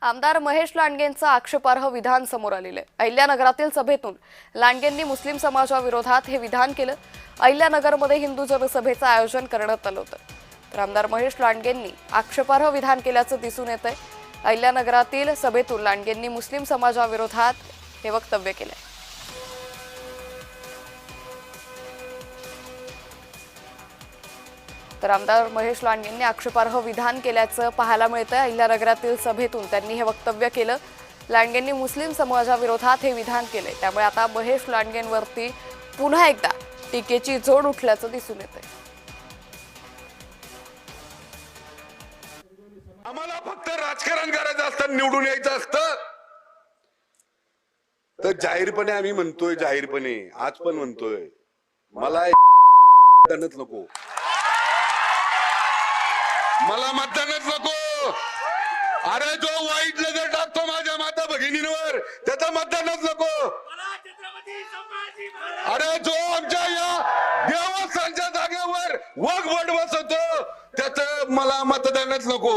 आमदार महेश लांडगेंचं आक्षेपार्ह विधान समोर आलेलं आहे। अहिल्यानगरातील सभेतून लांडगेंनी मुस्लिम समाजाविरोधात हे विधान केलं। अहिल्यानगरमध्ये हिंदू जनसभेचं आयोजन करण्यात आलं होतं, तर आमदार महेश लांडगेंनी आक्षेपार्ह विधान केल्याचं दिसून येतंय। अहिल्यानगरातील सभेतून लांडगेंनी मुस्लिम समाजाविरोधात हे वक्तव्य केलंय। तर आमदार महेश लांडगेंनी आक्षेपार्ह विधान केल्याचं पाहायला मिळतंय। अहिल्यानगरातील सभेतून त्यांनी हे वक्तव्य केलं। लांडगेंनी मुस्लिम समाजाविरोधात हे विधान केलंय, त्यामुळे आता महेश लांडगेंवरती पुन्हा एकदा टीकेची झोड उठल्याचं दिसून येतंय। आम्हाला फक्त राजकारण करायचं असतं, निवडून यायचं असतं, तर जाहीरपणे आम्ही म्हणतोय, जाहीरपणे आज पण म्हणतोय, मला मतदानच नको, मला मतदानच नको। अरे जो वाईट नजर टाकतो माझ्या माता भगिनींवर त्याचं मतदानच नको। अरे जो आमच्या या देवस्थानच्या जागेवर वगवट बसवतो त्याचं मला मतदानच नको।